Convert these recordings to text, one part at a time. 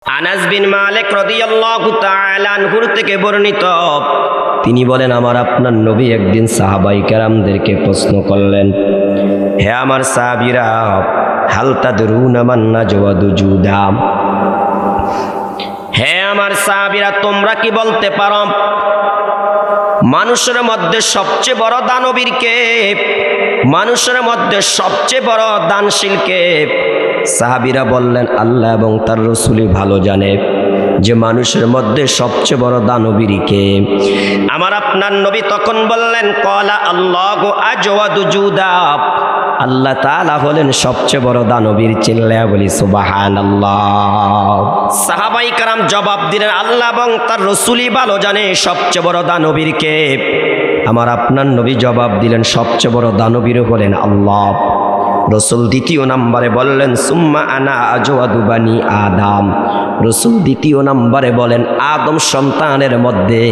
আনাস বিন মালিক রাদিয়াল্লাহু তাআলা আনহু থেকে বর্ণিত, তিনি বলেন, আমার আপনার নবী একদিন সাহাবায়ে কেরামদেরকে প্রশ্ন করলেন, হে আমার সাহাবীরা, হাল তাদরুনা মান নাজওয়াদু জুদা, হে আমার সাহাবীরা, তোমরা কি বলতে পারো মানুষের মধ্যে সবচেয়ে বড় দানবীর কে? মানুষের মধ্যে সবচেয়ে বড় দানশীল কে? সাহাবীরা বললেন, আল্লাহ এবং তার রাসূলই ভালো জানে যে মানুষের মধ্যে সবচেয়ে বড় দানবীর কে। আমার আপনার নবী তখন বললেন, ক্বালা আল্লাহু আজওয়াদু জুদা, আল্লাহ তাআলা হলেন সবচেয়ে বড় দানবীর। চিল্লায়া বলি সুবহানাল্লাহ। সাহাবায়ে কেরাম জবাব দিলেন, আল্লাহ এবং তার রাসূলই ভালো জানে সবচেয়ে বড় দানবীর কে। আমার আপনার নবী জবাব দিলেন, সবচেয়ে বড় দানবীর হলেন আল্লাহ। রাসূল দ্বিতীয় নম্বরে বললেন, সুম্মা আনা আজওয়াদু বানি আদম, রাসূল দ্বিতীয় নম্বরে বলেন, আদম সন্তানের মধ্যে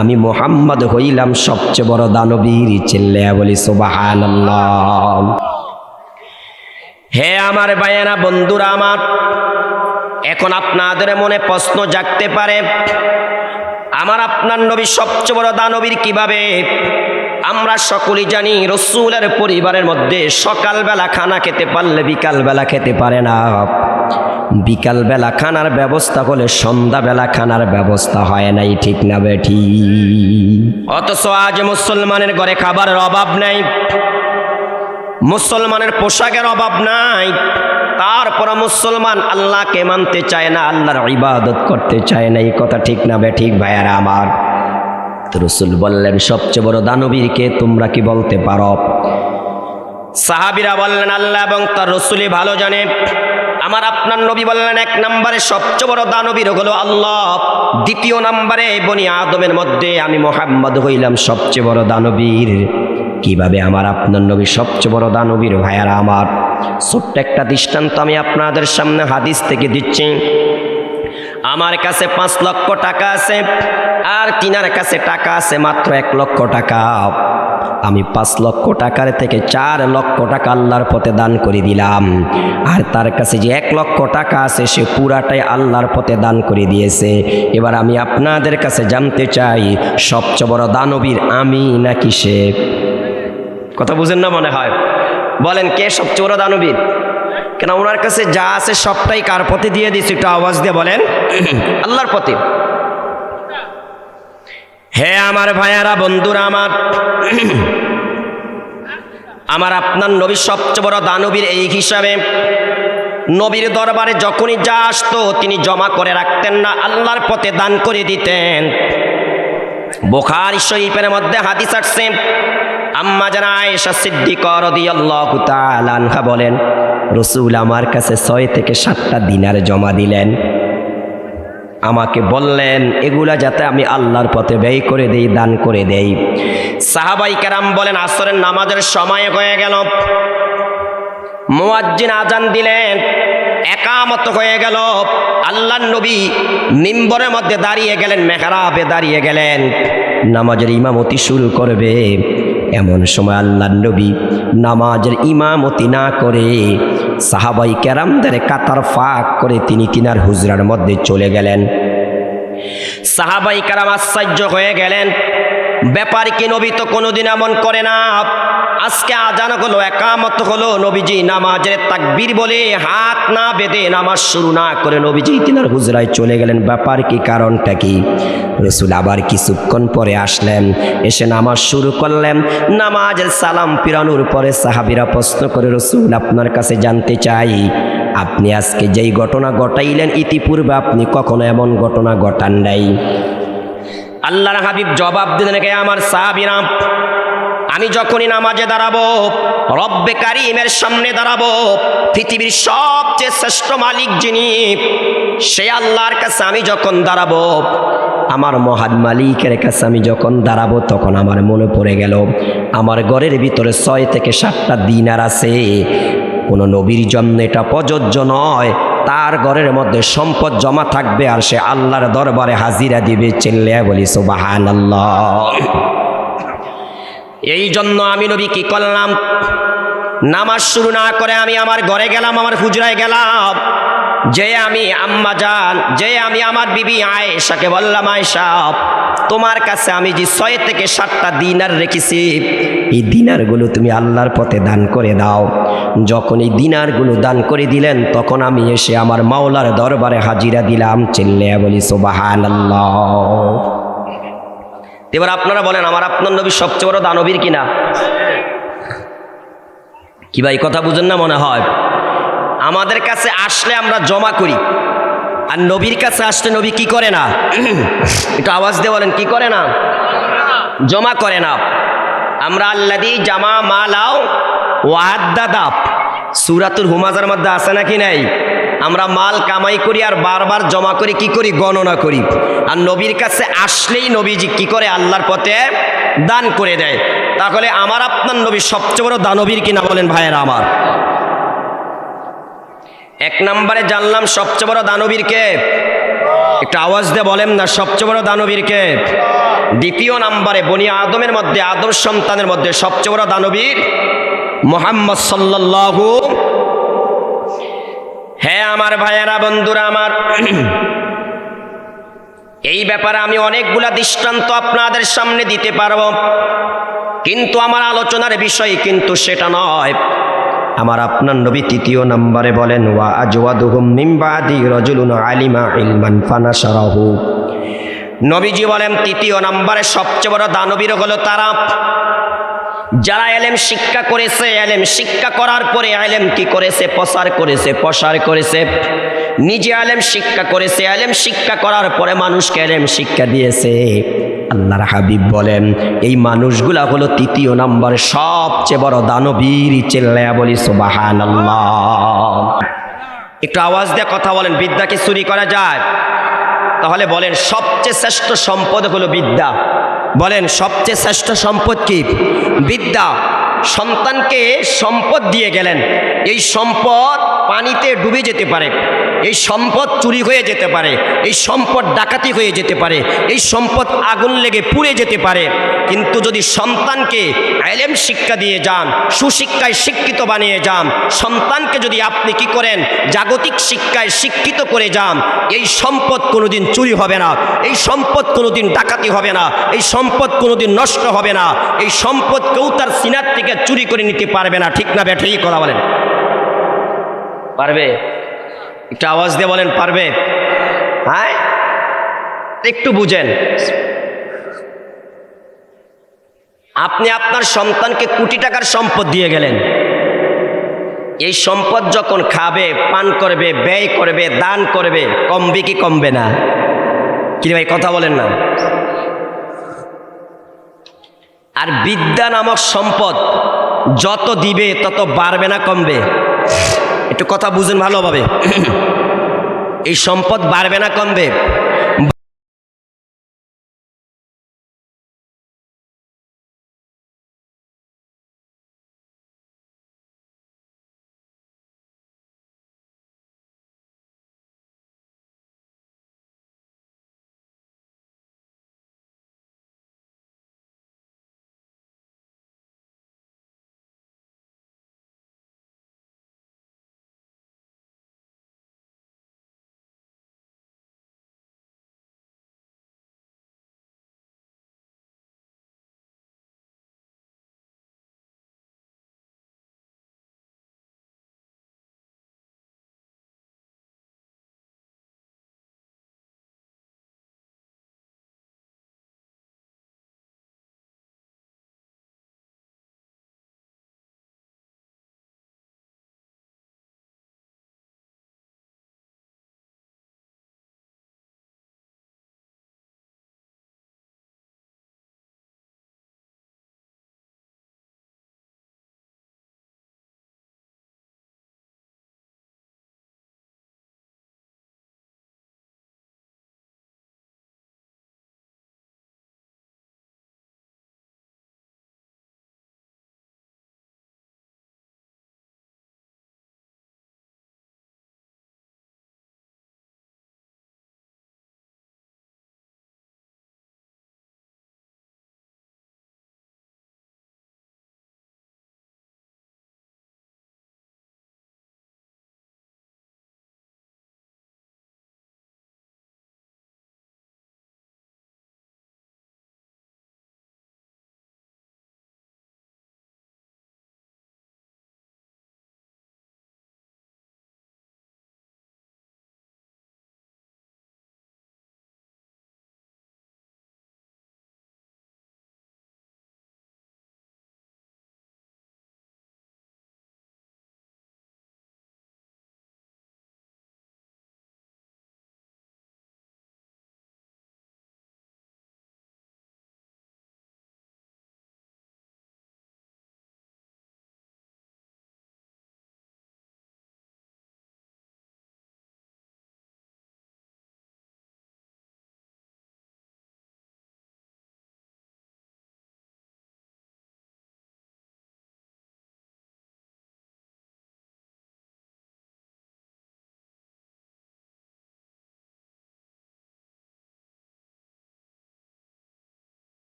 আমি মুহাম্মদ হইলাম সবচেয়ে বড় দানবীর। চিল্লায়া বলি সুবহানাল্লাহ। হে আমার ভাইয়েরা, বন্ধুরা আমার, এখন আপনাদের মনে প্রশ্ন জাগতে পারে, আমার আপনার নবী সবচেয়ে বড় দানবীর কিভাবে? আমরা সকলেই জানি রাসূলের পরিবারের মধ্যে সকালবেলা খানা খেতে পারলে বিকালবেলা খেতে পারে না, বিকালবেলা খানার ব্যবস্থা হলে সন্ধ্যাবেলা খানার ব্যবস্থা হয় নাই, ঠিক না বেঠি? অথচ আজ মুসলমানের ঘরে খাবারের অভাব নাই, মুসলমানের পোশাকের অভাব নাই, তারপর মুসলমান আল্লাহকে মানতে চায় না, আল্লাহর ইবাদত করতে চায় না। এই কথা ঠিক না বেঠিক ভাইয়ারা আমার? তো রাসূল বললেন, সবচেয়ে বড় দানবীর কে? তোমরা কি বলতে পারো? সাহাবীরা বললেন, আল্লাহ এবং তার রাসূলই ভালো জানে। আমার আপনার নবী বললেন, এক নম্বরে সবচেয়ে বড় দানবীর হলো আল্লাহ, দ্বিতীয় নম্বরে বনি আদমের মধ্যে আমি মুহাম্মদ হইলাম সবচেয়ে বড় দানবীর। কিভাবে আমার আপনার নবী সবচেয়ে বড় দানবীর? ভাইয়ারা আমার, ছোট্ট একটা দৃষ্টান্ত আমি আপনাদের সামনে হাদিস থেকে দিচ্ছি। আমার কাছে 5 লক্ষ টাকা আছে, আর তিনার কাছে টাকা আছে মাত্র 1 লক্ষ টাকা। আমি 5 লক্ষ টাকার থেকে 4 লক্ষ টাকা আল্লাহর পথে দান করে দিলাম, আর তার কাছে যে 1 লক্ষ টাকা আছে সে পুরাটাই আল্লাহর পথে দান করে দিয়েছে। এবার আমি আপনাদের কাছে জানতে চাই, সবচেয়ে বড় দানবীর আমি নাকি সে? কথা বুঝেন না মনে হয়? বলেন, কে সবচেয়ে বড় দানবীর? কেন ওনার কাছে যা আছে সবটাই কার পথে দিয়ে দিচ্ছে? একটু আওয়াজ দিয়ে বলেন, আল্লাহর পথে। হে আমার ভাইয়ারা, বন্ধুরা আমার, আমার আপনার নবী সবচেয়ে বড় দানবীর এই হিসাবে নবীর দরবারে যখনই যা আসতো তিনি জমা করে রাখতেন না, আল্লাহর পথে দান করে দিতেন। বুখারী শরীফের মধ্যে হাদিস আসছে, আম্মা জানা আয়েশা সিদ্দিকা রাদিয়াল্লাহু তাআলা আনহা বলেন, রাসূল আমার কাছে 6 থেকে 7টা দিনার জমা দিলেন, আমাকে বললেন এগুলা যাতে আমি আল্লাহর পথে ব্যয় করে দেই, দান করে দেই। সাহাবায়ে কেরাম বলেন, আসরের নামাজের সময় হয়ে গেল, মুয়াজ্জিন আজান দিলেন, একামত হয়ে গেল, আল্লাহর নবী মিম্বরের মধ্যে দাঁড়িয়ে গেলেন, মেহরাবে দাঁড়িয়ে গেলেন, নামাজের ইমামতি শুরু করবে। এমন সময় আল্লাহর নবী নামাজের ইমামতি না করে সাহাবায়ে কেরামদের কাতার ফাঁক করে তিনি তিনার হুজরার মধ্যে চলে গেলেন। সাহাবায়ে কেরাম আশ্চর্য হয়ে গেলেন, ব্যাপার কি? নবী তো কোনোদিন এমন করে না, আজকে আজান হলো, একামত হলো, নবীজি নামাজের তাকবীর বলে হাত না বেঁধে নামাজ শুরু না করে নবীজি তিনার হুজরায় চলে গেলেন। ব্যাপার কি? কারণটা কি? রাসূল আবার কিছুক্ষণ পরে আসলেন, এসে নামাজ শুরু করলেন। নামাজের সালাম ফিরানোর পরে সাহাবীরা প্রশ্ন করে, রাসূল আপনার কাছে জানতে চাই, আপনি আজকে যেই ঘটনা ঘটাইলেন ইতিপূর্বে আপনি কখনো এমন ঘটনা ঘটান নাই? আল্লাহর হাবিব জবাব দিলেন, কে আমার সাহাবীরা, আমি যখনই নামাজে দাঁড়াবো, রব্বে কারীমের সামনে দাঁড়াবো, পৃথিবীর সবচেয়ে শ্রেষ্ঠ মালিক যিনি, সে আল্লাহর কাছে আমি যখন দাঁড়াবো, আমার মহান মালিকের কাছে আমি যখন দাঁড়াবো, তখন আমার মনে পড়ে গেল আমার ঘরের ভিতরে 6 থেকে 7টা দিনার আছে। কোনো নবীর জন্য এটা প্রযোজ্য নয়, তার ঘরের মধ্যে সম্পদ জমা থাকবে আর সে আল্লাহর দরবারে হাজিরা দিবে। চিল্লায়া বলি সুবহানাল্লাহ। এই জন্য আমি নবী কি করলাম, নামাজ শুরু না করে আমি আমার ঘরে গেলাম, আমার হুজরায় গেলাম, যে আমি আম্মা জান, যে আমি আমার বিবি আয়েশাকে বললাম, আয়েশা তোমার কাছে আমি যে 6 থেকে 7টা দিনার রেখেছি, এই দিনারগুলো তুমি আল্লাহর পথে দান করে দাও। যখন এই দিনারগুলো দান করে দিলেন, তখন আমি এসে আমার মাওলার দরবারে হাজিরা দিলাম। চিল্লায়া বলি সুবহানাল্লাহ। এবার আপনারা বলেন, আমার আপনার নবী সবচেয়ে বড় দানবীর কিনা? কি ভাই, কথা বুঝেন না মনে হয়? আমাদের কাছে আসলে আমরা জমা করি, আর নবীর কাছে আসলে নবী কি করে না? একটু আওয়াজ দিয়ে বলেন, কি করে না? জমা করে না। আমরা আল্লাযী জামা মালাও ওয়াদ্দাদা, সূরাতুল হুমাযার মধ্যে আছে নাকি নাই? আমরা মাল কামাই করি আর বারবার জমা করি, কি করি? গণনা করি। আর নবীর কাছে আসলেই নবীজি কি করে? আল্লাহর পথে দান করে দেয়। তাহলে আমার আপনার নবী সবচেয়ে বড় দানবীর কিনা? বলেন ভাইয়েরা আমার। 1 নম্বরে জানলাম সবচেয়ে বড় দানবীর কে? একটু আওয়াজ দিয়ে বলেন না, সবচেয়ে বড় দানবীর কে? দ্বিতীয় নম্বরে বনি আদমের মধ্যে, আদম সন্তানের মধ্যে সবচেয়ে বড় দানবীর মুহাম্মদ সাল্লাল্লাহু। হ্যাঁ আমার ভাইয়েরা, বন্ধুরা আমার, এই ব্যাপারে আমি অনেকগুলা দৃষ্টান্ত আপনাদের সামনে দিতে পারবো, কিন্তু আমার আলোচনার বিষয় কিন্তু সেটা নয়। আমার আপনার নবী 3 নম্বরে বলেন, ওয়া আজওয়াদুহুম মিন বাদি রাজুলুন আলিমা ইলমান ফানাশারাহু। নবীজি বলেন 3 নম্বরে সবচেয়ে বড় দানবীর হলো তারা যারা এলেম শিক্ষা করেছে, এলেম শিক্ষা করার পরে এলেম কি করেছে? প্রসার করেছে। নিজে এলেম শিক্ষা করেছে, এলেম শিক্ষা করার পরে মানুষকে এলেম শিক্ষা দিয়েছে। আল্লাহর হাবিব বলেন এই মানুষগুলা হলো 3 নম্বরে সবচেয়ে বড় দানবীর। চিল্লায়া বলি সুবহানাল্লাহ। একটু আওয়াজ দিয়ে কথা বলেন, বিদ্যা কি চুরি করা যায়? তাহলে বলেন সবচেয়ে শ্রেষ্ঠ সম্পদ হলো বিদ্যা। বলেন সবচেয়ে শ্রেষ্ঠ সম্পদ কি? বিদ্যা। সন্তানকে সম্পদ দিয়ে গেলেন, এই সম্পদ পানিতে ডুবে যেতে পারে, এই সম্পদ চুরি হয়ে যেতে পারে, এই সম্পদ ডাকাতি হয়ে যেতে পারে, এই সম্পদ আগুন লেগে পুড়ে যেতে পারে। কিন্তু যদি সন্তানকে ইলম শিক্ষা দিয়ে যান, সুশিক্ষায় শিক্ষিত বানিয়ে যান, সন্তানকে যদি আপনি কি করেন? জাগতিক শিক্ষায় শিক্ষিত করে যান, এই সম্পদ কোনোদিন চুরি হবে না, এই সম্পদ কোনোদিন ডাকাতি হবে না, এই সম্পদ কোনোদিন নষ্ট হবে না, এই সম্পদ কেউ তার সিনার থেকে চুরি করে নিতে পারবে না। ঠিক না বেঠিক কথা বলেন? পারবে? একটু আওয়াজ দিয়ে বলেন, পারবে? হ্যাঁ, একটু বুঝেন। আপনি আপনার সন্তানকে কোটি টাকার সম্পদ দিয়ে গেলেন, এই সম্পদ যখন খাবে, পান করবে, ব্যয় করবে, দান করবে, কমবে কি কমবে না? কি ভাই, কথা বলেন না? আর বিদ্যা নামক সম্পদ যত দিবে তত বাড়বে না কমবে? একটু কথা বুঝেন ভালোভাবে। এই সম্পদ বাড়বে না কমবে?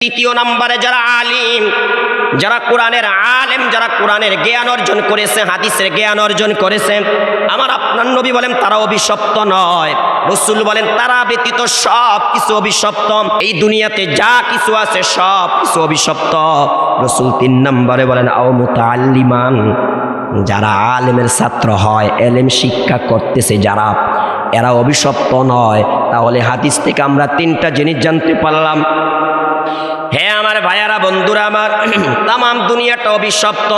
তৃতীয় নম্বরে যারা আলিম, যারা কোরআনের আলেম, যারা কোরআনের জ্ঞান অর্জন করেছে, হাদিসের জ্ঞান অর্জন করেছে, আমার আপনার নবী বলেন তারা অভিশপ্ত নয়। রাসূল বলেন তারা ব্যতীত সব কিছু অভিশপ্ত। এই দুনিয়াতে যা কিছু আছে সব কিছু অভিশপ্ত। রাসূল 3 নম্বরে বলেন আও মুতাআল্লিমান, যারা আলেমের ছাত্র হয়, এলেম শিক্ষা করতেছে যারা, এরা অভিশপ্ত নয়। তাহলে হাদিস থেকে আমরা 3টা জিনিস জানতে পারলাম। হ্যাঁ আমার ভাইয়ারা, বন্ধুরা আমার, তাম দুনিয়াটা অভিশপ্ত।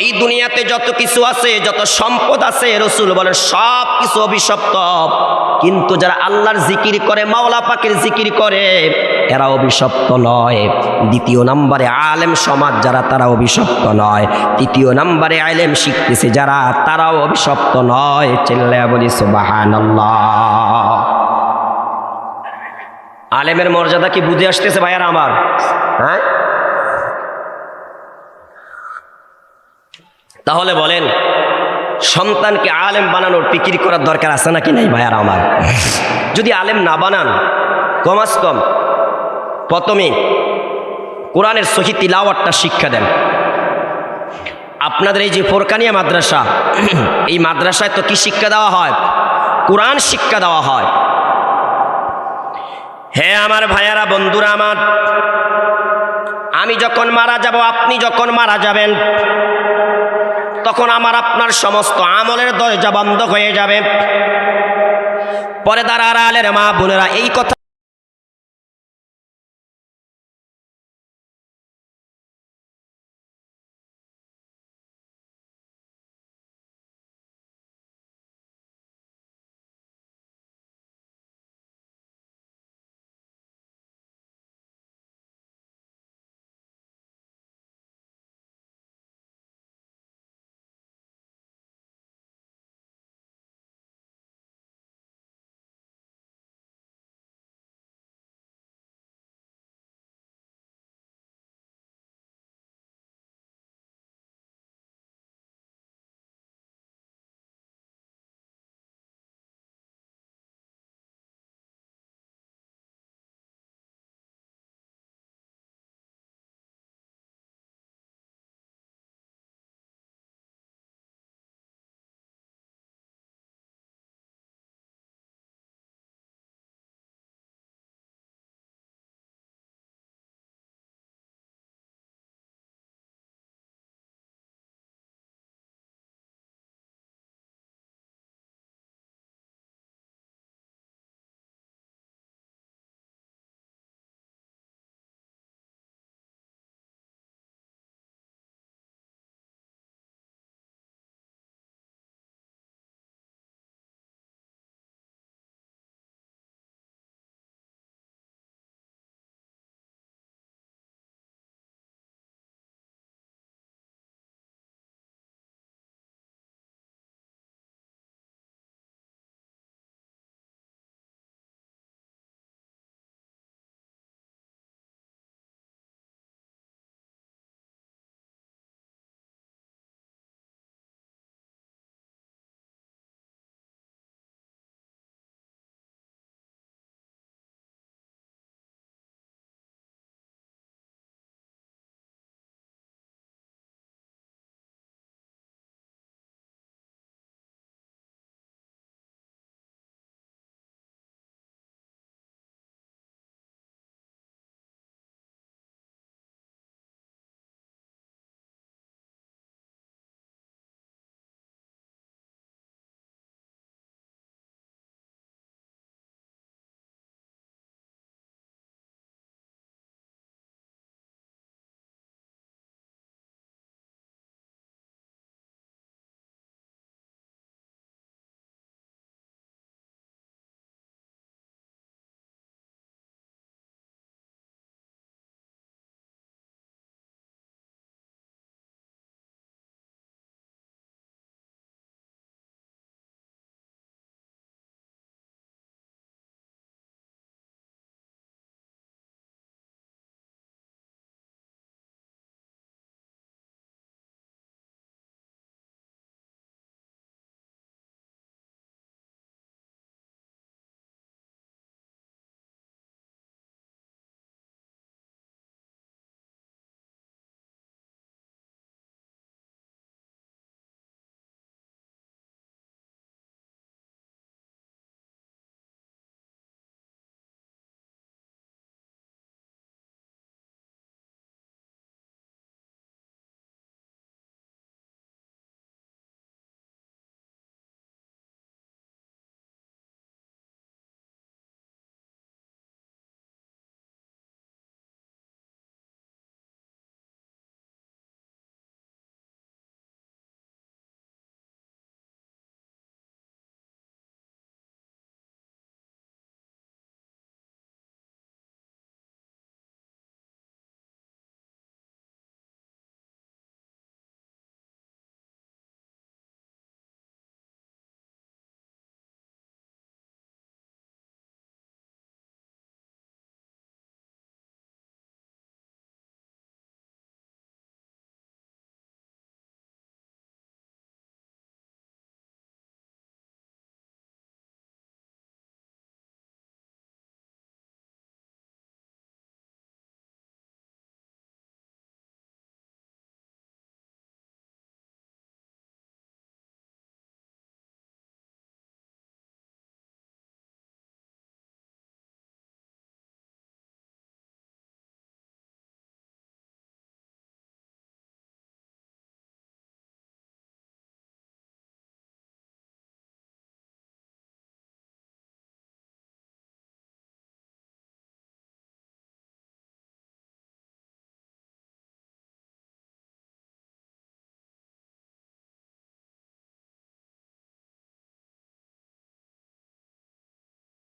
এই দুনিয়াতে যত কিছু আছে, যত সম্পদ আছে, রাসূল বলেন সব কিছু অভিশপ্ত। কিন্তু যারা আল্লাহর জিকির করে, মাওলা পাকের জিকির করে, এরা অভিশপ্ত নয়। দ্বিতীয় নম্বরে আলেম সমাজ যারা, তারা অভিশপ্ত নয়। তৃতীয় নম্বরে আলেম শিখতেছে যারা, তারাও অভিশপ্ত নয়। চিল্লায়া বলি সুবহানাল্লাহ। আলেমের মর্যাদা কি বুঝে আসতেছে ভাইয়ারা আমার? হ্যাঁ, তাহলে বলেন সন্তানকে আলেম বানানোর ফিকির করার দরকার আছে নাকি নাই ভাইয়ারা আমার? যদি আলেম না বানান, কমাস কম প্রথমে কোরআনের সহি তিলাওয়াতটা শিক্ষা দেন। আপনাদের এই যে ফোরকানিয়া মাদ্রাসা, এই মাদ্রাসায় তো কি শিক্ষা দেওয়া হয়? কোরআন শিক্ষা দেওয়া হয়। হ্যাঁ আমার ভাইয়ারা, বন্ধুরা আমার, আমি যখন মারা যাব, আপনি যখন মারা যাবেন, তখন আমার আপনার সমস্ত আমলের দরজা বন্ধ হয়ে যাবে। পরে দাঁড়ার আলের মা বোনেরা এই কথা